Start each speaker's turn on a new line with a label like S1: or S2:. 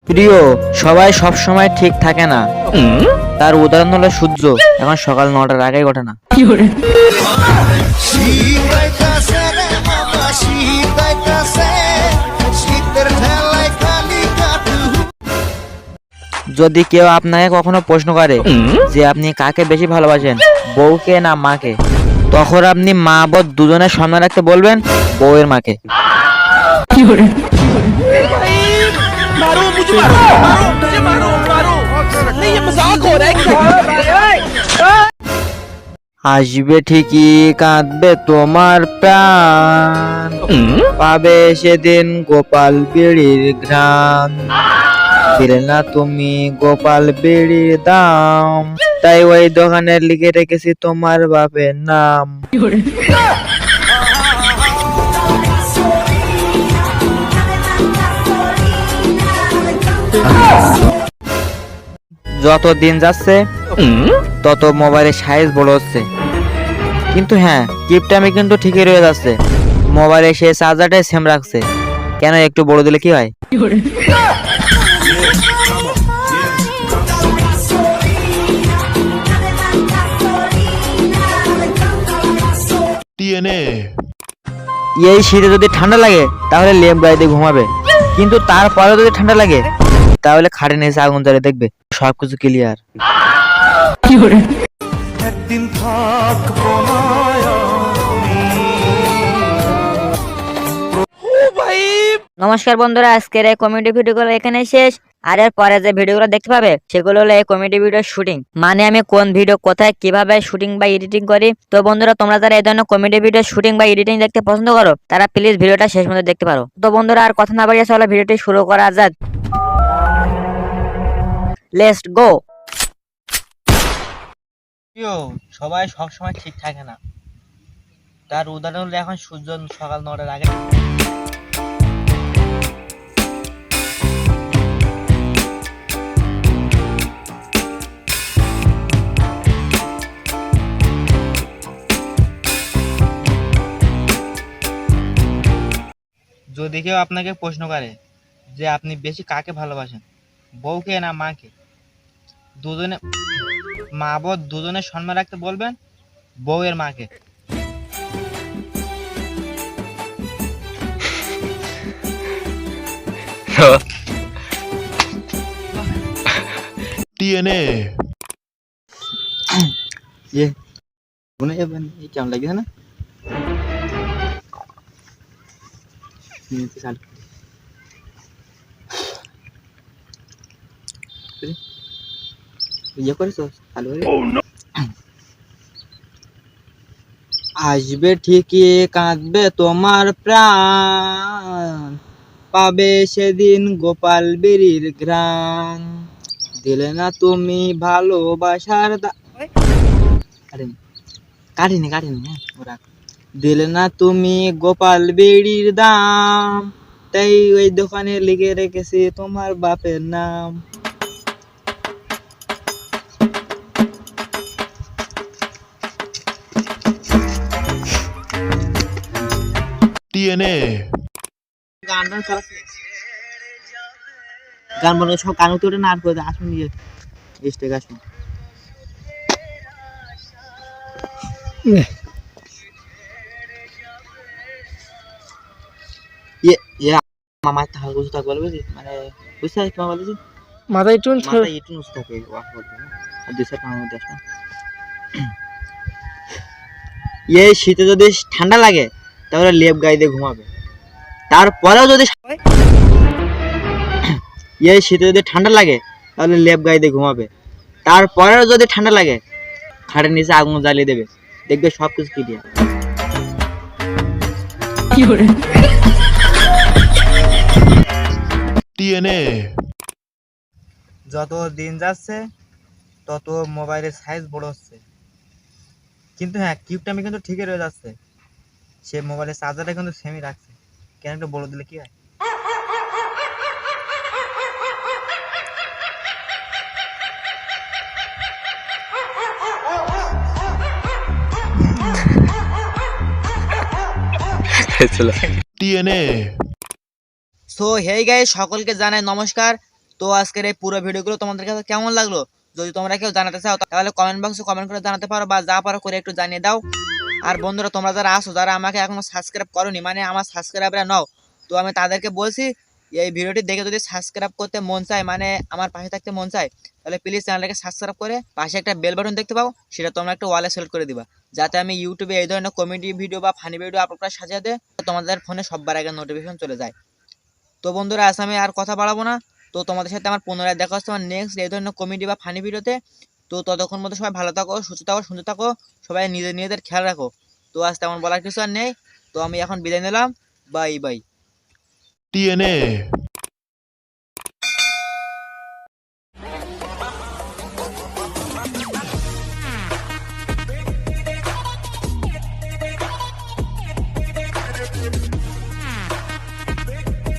S1: প্রিয়, সবাই সব সময় ঠিক থাকে না। তার উদাহরণ হলো সূর্য এখন সকাল 9টার আগেই ওঠে না। যদি কেউ আপনাকে কখনো প্রশ্ন করে যে আপনি কাকে বেশি ভালোবাসেন, বউকে না মাকে, তখন আপনি মা বোন দুজনের সম্মান রাখতে বলবেন বউয়ের মাকে। আসবে ঠিকই কাঁদবে তোমার প্রাণ, পাবে সেদিন গোপাল বিড়ির ঘ্রাণ, দিলে না তুমি গোপাল বিড়ির দাম, তাই ওই দোকানে লিখে রেখেছি তোমার বাপের নাম। যত দিন যাচ্ছে তত মোবাইলের সাইজ বড় হচ্ছে, কিন্তু হ্যাঁ কিপটামি কিন্তু ঠিকই রয়ে যাচ্ছে। মোবাইলে সে চার্জারটাই সেম রাখছে, কেন একটু বড় দিলে কি হয়? এই শীতে যদি ঠান্ডা লাগে তাহলে লেপ গায়ে দিয়ে ঘুমাবে, কিন্তু তারপরে যদি ঠান্ডা লাগে তাহলে খাটে নিচে আগুন জ্বালিয়ে দেখবে, সবকিছু ক্লিয়ার।
S2: একদিন থাকবো না
S3: নমস্কার বন্ধুরা, আজকের এই কমেডি ভিডিওগুলো এখানে শেষ। আর এর পরে যে ভিডিওগুলো দেখতে পাবে সেগুলো হলো এই কমেডি ভিডিও শুটিং, মানে আমি কোন ভিডিও কোথায় কিভাবে শুটিং বা এডিটিং করি। তো বন্ধুরা, তোমরা যারা এই ধরনের কমেডি ভিডিও শুটিং বা এডিটিং দেখতে পছন্দ করো তারা প্লিজ ভিডিওটা শেষ পর্যন্ত দেখতে পারো। তো বন্ধুরা, আর কথা না বাড়িয়ে চলো ভিডিওটি শুরু করা যাক। Let's go.
S1: সবাই সব সময় ঠিক থাকে না, তার উদাহরণ হলো এখন সূর্য সকাল 9টার আগে। যদি কেউ আপনাকে প্রশ্ন করে যে আপনি বেশি কাকে ভালোবাসেন, বউকে না মাকে, দুজনে মা বোন দুজনের সম্মান রাখতে বলবেন বউয়ের মাকে। ये बुने ये बन ये क्या लगे है ना साल ये করে তো ভালো রে। আসবে ঠিকই কাঁদবে তোমার প্রাণ, পাবে সেদিন গোপাল বিড়ির ঘ্রাণ, দিলে না তুমি ভালোবাসার আরে কাটিনি হ্যাঁ ওরা, দিলে না তুমি গোপাল বিড়ির দাম, তাই ওই দোকানে লিখে রেখেছি তোমার বাপের নাম। গান বলে সব কান উঠে না আর করে আসুন নিয়ে স্টেক আসুন। মামার তাহলে বুঝতে থাকবে বলবে কি মানে বুঝতে পারছি তোমার বলছি মাথায় একটু নুস থাকে আর দুই সাইড পানির মধ্যে আসবে। এই শীতে যদি ঠান্ডা লাগে তাহলে লেপ গায়ে দিয়ে ঘুমাবে, তারপরেও যদি এই শীতে যদি ঠান্ডা লাগে তাহলে লেপ গায়ে দিয়ে ঘুমাবে, তারপরেও যদি ঠান্ডা লাগে খাটের নিচে আগুন জ্বালিয়ে দেবে, দেখবে সবকিছু ক্লিয়ার। যত দিন যাচ্ছে তত মোবাইলের সাইজ বড় হচ্ছে, কিন্তু হ্যাঁ কিপটামি কিন্তু ঠিকই রয়ে যাচ্ছে। সে মোবাইলের চার্জারটা কিন্তু সেমই রাখছে, কেন একটু বড় দিলে কি হয়? সো হেই গাইস, সকলকে জানাই নমস্কার। তো আজকের এই পুরো ভিডিওগুলো তোমাদের কাছে কেমন লাগলো, যদি তোমরা কেউ জানাতে চাও তাহলে কমেন্ট বক্সে কমেন্ট করে জানাতে পারো, বা যা পারো করে একটু জানিয়ে দাও। আর বন্ধুরা তোমরা যারা আসো, যারা আমাকে এখনো সাবস্ক্রাইব করোনি, মানে আমার সাবস্ক্রাইবাররা নাও, তো আমি তাদেরকে বলছি এই ভিডিওটি দেখে যদি সাবস্ক্রাইব করতে মন চায়, মানে আমার পাশে থাকতে মন চায়, তাহলে প্লিজ চ্যানেলটাকে সাবস্ক্রাইব করে পাশে একটা বেল বাটন দেখতে পাও, সেটা তোমরা একটা ওয়ালে সিলেক্ট করে দিবা, যাতে আমি ইউটিউবে এই ধরনের কমেডি ভিডিও বা ফানি ভিডিও আপলোড করার সাথে সাথে তোমাদের ফোনে সবার আগে নোটিফিকেশন চলে যায়। তো বন্ধুরা আজ আমি আর কথা বাড়াবো না, তো তোমাদের সাথে আমার পুনরায় দেখা হচ্ছে আমার নেক্সট এই ধরনের কমেডি বা ফানি ভিডিওতে। তো ততক্ষণ মতো সবাই ভালো থাকো, সুস্থ থাকো, সুন্দর থাকো, সবাই নিজেদের খেয়াল রাখো। তো আজ তেমন বলার কিছু আর নেই, তো আমি এখন বিদায় নিলাম। Bye bye.
S2: TNA